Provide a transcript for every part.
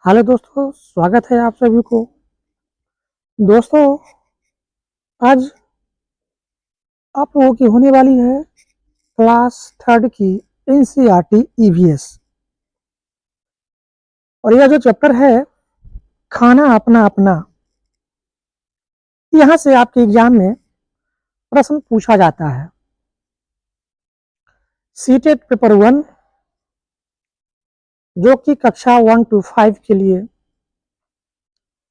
Hello दोस्तों, स्वागत है आप सभी को। दोस्तों, आज आप लोगों की होने वाली है क्लास थर्ड की एनसीईआरटी ईवीएस। और यह जो चैप्टर है खाना अपना अपना, यहाँ से आपके एग्जाम में प्रश्न पूछा जाता है। सीटेट पेपर 1 जो कि कक्षा 1 to 5 के लिए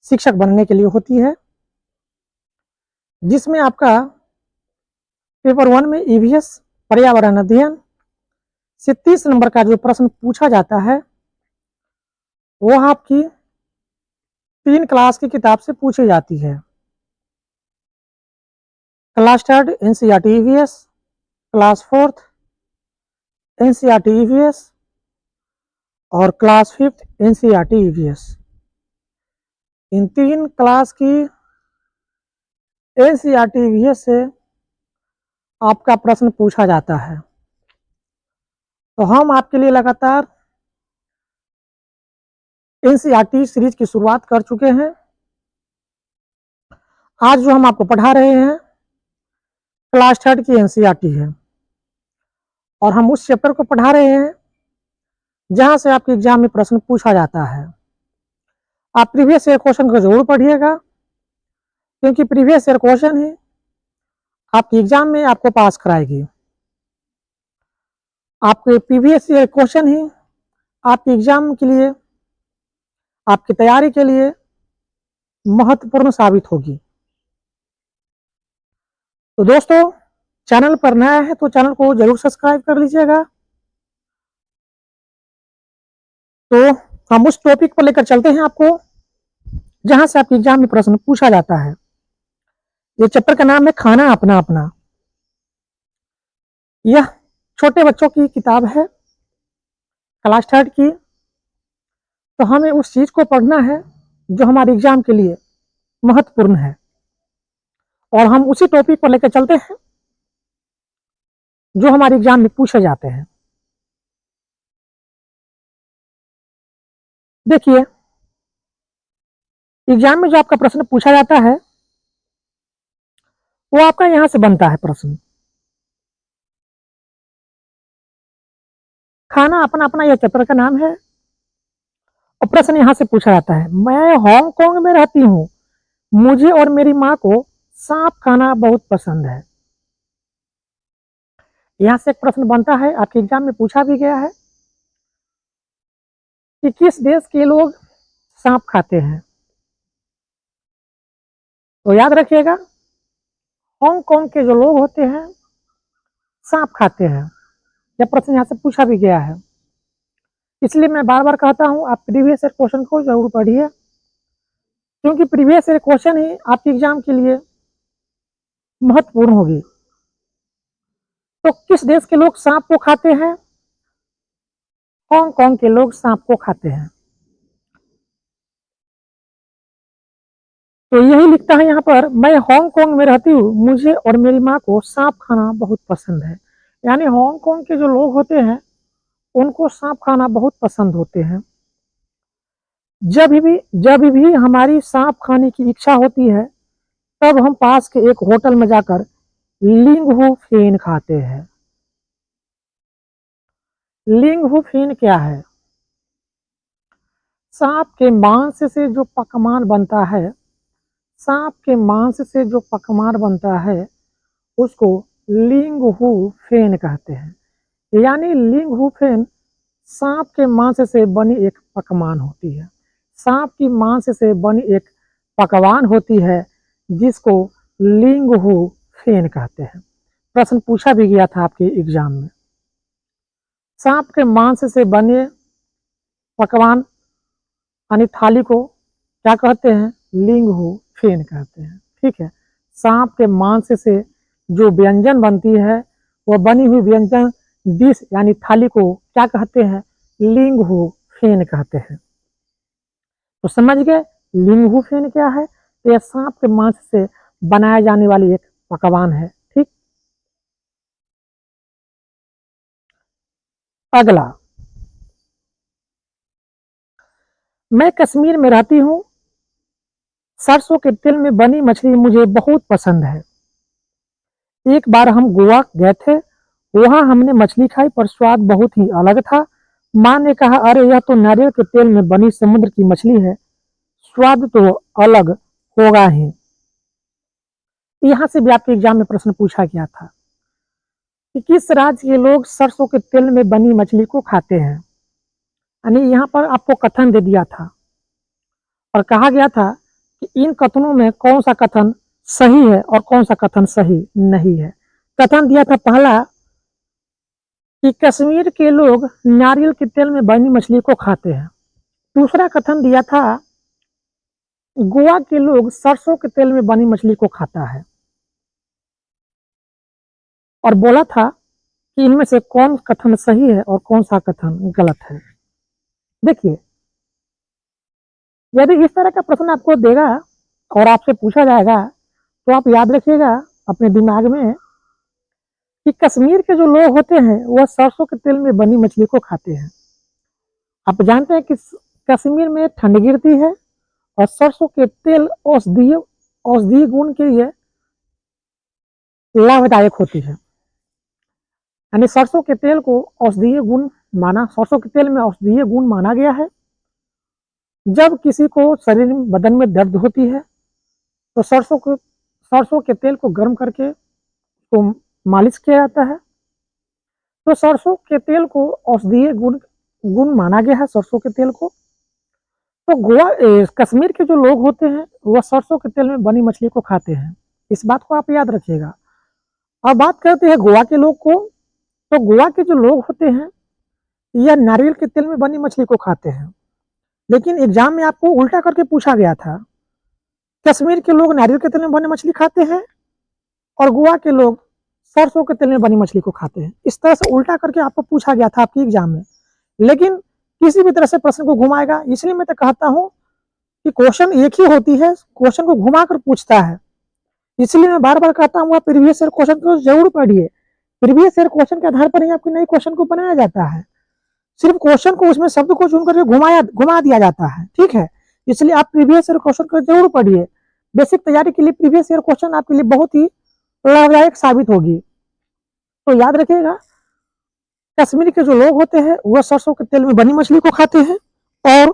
शिक्षक बनने के लिए होती है, जिसमें आपका पेपर 1 में ईवीएस पर्यावरण अध्ययन से 30 नंबर का जो प्रश्न पूछा जाता है वह आपकी 3 क्लास की किताब से पूछी जाती है। Class third NCERT EVS, class fourth NCERT EVS और क्लास फिफ्थ एनसीईआरटी ईवीएस। इन 3 क्लास की एनसीईआरटी ईवीएस से आपका प्रश्न पूछा जाता है। तो हम आपके लिए लगातार एनसीईआरटी सीरीज की शुरुआत कर चुके हैं। आज जो हम आपको पढ़ा रहे हैं क्लास थर्ड की एनसीईआरटी है और हम उस चैप्टर को पढ़ा रहे हैं जहां से आपके एग्जाम में प्रश्न पूछा जाता है। आप प्रीवियस ईयर क्वेश्चन को जरूर पढ़िएगा, क्योंकि प्रीवियस ईयर क्वेश्चन ही आपके एग्जाम में आपको पास कराएगी। आपके प्रीवियस ईयर क्वेश्चन ही आपके एग्जाम के लिए, आपकी तैयारी के लिए महत्वपूर्ण साबित होगी। तो दोस्तों, चैनल पर नया है तो चैनल को जरूर सब्सक्राइब कर लीजिएगा। तो हम उस टॉपिक पर लेकर चलते हैं आपको जहां से आपके एग्जाम में प्रश्न पूछा जाता है। ये चैप्टर का नाम है खाना अपना अपना। यह छोटे बच्चों की किताब है क्लास थर्ड की। तो हमें उस चीज को पढ़ना है जो हमारे एग्जाम के लिए महत्वपूर्ण है, और हम उसी टॉपिक पर लेकर चलते हैं जो हमारे एग्जाम में पूछे जाते हैं। देखिए, एग्जाम में जो आपका प्रश्न पूछा जाता है वो आपका यहां से बनता है प्रश्न। खाना अपना अपना यह चैप्टर का नाम है और प्रश्न यहां से पूछा जाता है। मैं हांगकांग में रहती हूँ, मुझे और मेरी माँ को सांप खाना बहुत पसंद है। यहां से एक प्रश्न बनता है, आपके एग्जाम में पूछा भी गया है कि किस देश के लोग सांप खाते हैं। तो याद रखिएगा, हांगकांग के जो लोग होते हैं सांप खाते हैं। यह प्रश्न यहां से पूछा भी गया है, इसलिए मैं बार बार कहता हूं आप प्रीवियस ईयर क्वेश्चन को जरूर पढ़िए, क्योंकि प्रीवियस ईयर क्वेश्चन ही आपके एग्जाम के लिए महत्वपूर्ण होगी। तो किस देश के लोग सांप को खाते हैं? हांगकांग के लोग सांप को खाते हैं। तो यही लिखता है यहाँ पर, मैं हांगकांग में रहती हूँ, मुझे और मेरी माँ को सांप खाना बहुत पसंद है। यानी हांगकांग के जो लोग होते हैं उनको सांप खाना बहुत पसंद होते हैं। जब भी हमारी सांप खाने की इच्छा होती है तब हम पास के एक होटल में जाकर लिंगहू फेन खाते हैं। लिंगहू फेन क्या है? सांप के मांस से जो पकवान बनता है, सांप के मांस से जो पकवान बनता है उसको लिंगहू फेन कहते हैं। यानी लिंगहू फेन सांप के मांस से बनी एक पकवान होती है। सांप की मांस से बनी एक पकवान होती है जिसको लिंगहू फेन कहते हैं। प्रश्न पूछा भी गया था आपके एग्जाम में। सांप के मांस से बने पकवान यानी थाली को क्या कहते हैं? लिंगहू फेन कहते हैं। ठीक है, सांप के मांस से जो व्यंजन बनती है वह बनी हुई व्यंजन डिश यानी थाली को क्या कहते हैं? लिंगहू फेन कहते हैं। तो समझ गए लिंगहू फेन क्या है? यह सांप के मांस से बनाया जाने वाली एक पकवान है। ठीक, अगला, मैं कश्मीर में रहती हूँ, सरसों के तेल में बनी मछली मुझे बहुत पसंद है। एक बार हम गोवा गए थे, वहां हमने मछली खाई पर स्वाद बहुत ही अलग था। माँ ने कहा, अरे यह तो नारियल के तेल में बनी समुद्र की मछली है, स्वाद तो अलग होगा ही। यहाँ से भी आपके एग्जाम में प्रश्न पूछा गया था कि किस राज्य के लोग सरसों के तेल में बनी मछली को खाते हैं। यानी यहाँ पर आपको कथन दे दिया था और कहा गया था कि इन कथनों में कौन सा कथन सही है और कौन सा कथन सही नहीं है। कथन दिया था पहला कि कश्मीर के लोग नारियल के तेल में बनी मछली को खाते हैं। दूसरा कथन दिया था गोवा के लोग सरसों के तेल में बनी मछली को खाता है, और बोला था कि इनमें से कौन कथन सही है और कौन सा कथन गलत है। देखिए, यदि इस तरह का प्रश्न आपको देगा और आपसे पूछा जाएगा तो आप याद रखिएगा अपने दिमाग में कि कश्मीर के जो लोग होते हैं वह सरसों के तेल में बनी मछली को खाते हैं। आप जानते हैं कि कश्मीर में ठंड गिरती है और सरसों के तेल औषधीय गुण के लिए लाभदायक होती है। यानी सरसों के तेल को सरसों के तेल में औषधीय गुण माना गया है। जब किसी को शरीर में बदन में दर्द होती है तो सरसों के तेल को गर्म करके तो मालिश किया जाता है। तो सरसों के तेल को औषधीय गुण माना गया है सरसों के तेल को। तो कश्मीर के जो लोग होते हैं वह सरसों के तेल में बनी मछली को खाते हैं, इस बात को आप याद रखिएगा। अब बात करते हैं गोवा के लोग को। तो गोवा के जो लोग होते हैं यह नारियल के तेल में बनी मछली को खाते हैं, लेकिन एग्जाम में आपको उल्टा करके पूछा गया था, कश्मीर के लोग नारियल के तेल में बनी मछली खाते हैं और गोवा के लोग सरसों के तेल में बनी मछली को खाते हैं। इस तरह से उल्टा करके आपको पूछा गया था आपके एग्जाम में, लेकिन किसी भी तरह से प्रश्न को घुमाएगा। इसलिए मैं तो कहता हूं कि क्वेश्चन एक ही होती है, क्वेश्चन को घुमा कर पूछता है। इसलिए मैं बार बार कहता हूँ आप प्रीवियस ईयर क्वेश्चन को जरूर पढ़िए। प्रीवियस ईयर क्वेश्चन के आधार पर ही आपके नए क्वेश्चन को बनाया जाता है। सिर्फ क्वेश्चन को उसमें शब्द को चुन करके घुमा दिया जाता है, ठीक है। इसलिए आप प्रीवियस ईयर क्वेश्चन को जरूर पढ़िए। बेसिक तैयारी के लिए प्रीवियस ईयर क्वेश्चन आपके लिए बहुत ही लाभदायक साबित होगी। तो याद रखिएगा, कश्मीर के जो लोग होते हैं वह सरसों के तेल में बनी मछली को खाते हैं और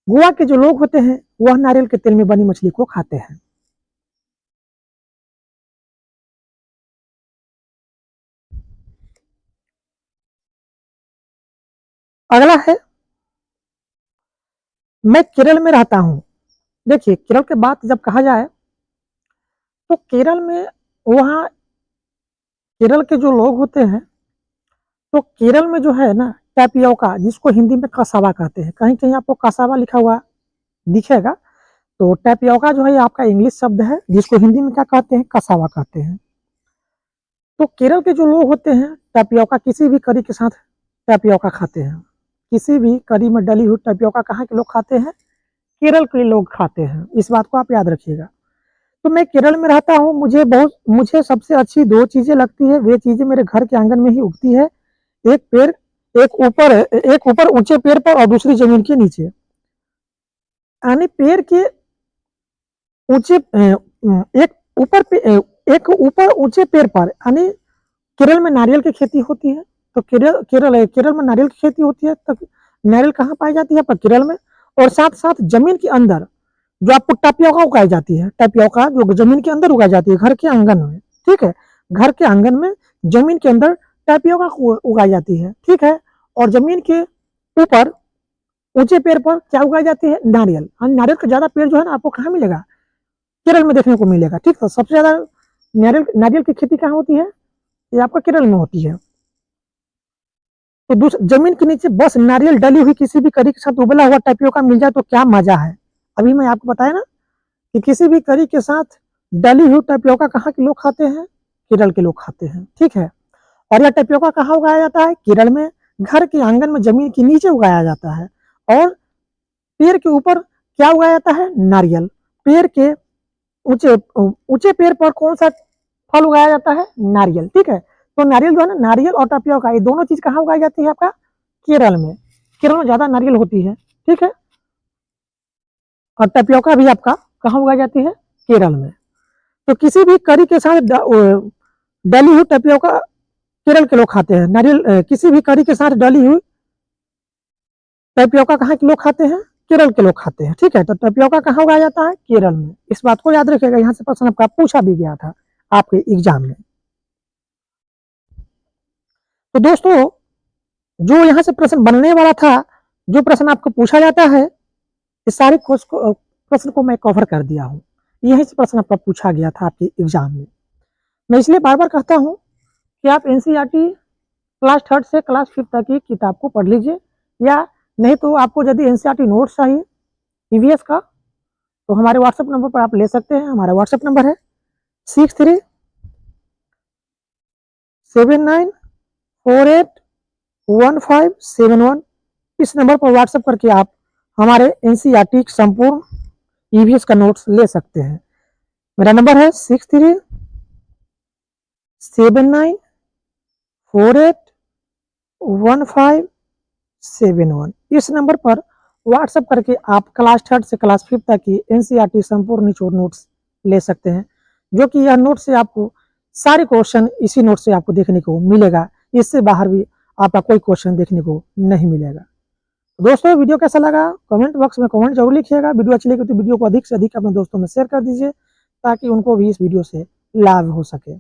गोवा के जो लोग होते हैं वह नारियल के तेल में बनी मछली को खाते हैं। अगला है, मैं केरल में रहता हूं। देखिए, केरल के बात जब कहा जाए तो केरल में वहां केरल के जो लोग होते हैं तो केरल में जो है ना टैपियोका, जिसको हिंदी में कसावा कहते हैं, कहीं कहीं आपको कसावा लिखा हुआ दिखेगा। तो टैपियोका जो है आपका इंग्लिश शब्द है, जिसको हिंदी में क्या कहते हैं, कसावा कहते हैं। तो केरल के जो लोग होते हैं टैपियोका किसी भी करी के साथ टैपियोका खाते हैं। किसी भी करी में डली हुई टैपियोका कहाँ के लोग खाते हैं, केरल के लोग खाते हैं। इस बात को आप याद रखिएगा। तो मैं केरल में रहता हूँ, मुझे सबसे अच्छी दो चीजें लगती है। वे चीजें मेरे घर के आंगन में ही उगती है। एक ऊपर ऊंचे पेड़ पर और दूसरी जमीन के नीचे। यानी पेड़ के ऊंचे एक ऊपर ऊंचे पेड़ पर, यानी केरल में नारियल की खेती होती है। तो केरल में नारियल की खेती होती है। तो नारियल कहाँ पाई जाती है, पर केरल में। और साथ साथ जमीन के अंदर जो आपको टैपियोका उगाई जाती है, टैपियोका जो जमीन के अंदर उगाई जाती है घर के आंगन में, ठीक है। घर के आंगन में जमीन के अंदर टैपियोका उगाई जाती है, ठीक है। और जमीन के ऊपर ऊंचे पेड़ पर क्या उगाई जाती है, नारियल। नारियल का ज्यादा पेड़ जो है ना आपको कहाँ मिलेगा, केरल में देखने को मिलेगा, ठीक। तो सबसे ज्यादा नारियल की खेती कहाँ होती है, ये आपका केरल में होती है। तो जमीन के नीचे बस नारियल डली हुई किसी भी करी के साथ उबला हुआ टैपियोका मिल जाए तो क्या मजा है। अभी मैं आपको बताया ना कि किसी भी करी के साथ डली हुई टैपियोका कहाँ के लोग खाते हैं, केरल के लोग खाते हैं, ठीक है। और यह टैपियोका कहाँ उगाया जाता है, केरल में। घर के आंगन में जमीन के नीचे उगाया जाता है। और पेड़ के ऊपर क्या उगाया जाता है, नारियल। पेड़ के ऊंचे पेड़ पर कौन सा फल उगाया जाता है, नारियल, ठीक है। तो नारियल जो है ना, नारियल और टैपियोका ये दोनों चीज कहाँ उगाई जाती है, आपका केरल में। केरल में ज्यादा नारियल होती है, ठीक है। और टैपियोका भी आपका कहाँ उगाई जाती है? केरल में। तो किसी भी करी के साथ डली हुई टैपियोका केरल के लोग खाते हैं। नारियल किसी भी करी के साथ डली हुई टैपियोका कहाँ के लोग खाते हैं? केरल के लोग खाते हैं। ठीक है, तो टैपियोका कहाँ उगाया जाता है? केरल में। इस बात को याद रखिएगा, यहाँ से प्रश्न आपका पूछा भी गया था आपके एग्जाम में। तो दोस्तों, जो यहाँ से प्रश्न बनने वाला था, जो प्रश्न आपको पूछा जाता है, इस सारे प्रश्न को मैं कवर कर दिया हूँ। यहीं से प्रश्न आपका पूछा गया था आपके एग्जाम में। मैं इसलिए बार बार कहता हूँ कि आप एनसीईआरटी क्लास 3 से क्लास 5 तक की किताब को पढ़ लीजिए, या नहीं तो आपको यदि एनसीईआरटी नोट्स चाहिए ईवीएस का, तो हमारे व्हाट्सएप नंबर पर आप ले सकते हैं। हमारा व्हाट्सएप नंबर है 6379481571। इस नंबर पर व्हाट्सएप करके आप हमारे एनसीईआरटी संपूर्ण ईवीएस का नोट्स ले सकते हैं। मेरा नंबर है 6379481571। इस नंबर पर व्हाट्सएप करके आप क्लास 3 से क्लास 5 तक की एनसीईआरटी संपूर्ण निचोड़ नोट्स ले सकते हैं, जो कि यह नोट से आपको सारे क्वेश्चन इसी नोट से आपको देखने को मिलेगा। इससे बाहर भी आपका कोई क्वेश्चन देखने को नहीं मिलेगा। दोस्तों, वीडियो कैसा लगा कमेंट बॉक्स में कमेंट जरूर लिखिएगा। वीडियो अच्छी लगी तो वीडियो को अधिक से अधिक अपने दोस्तों में शेयर कर दीजिए, ताकि उनको भी इस वीडियो से लाभ हो सके।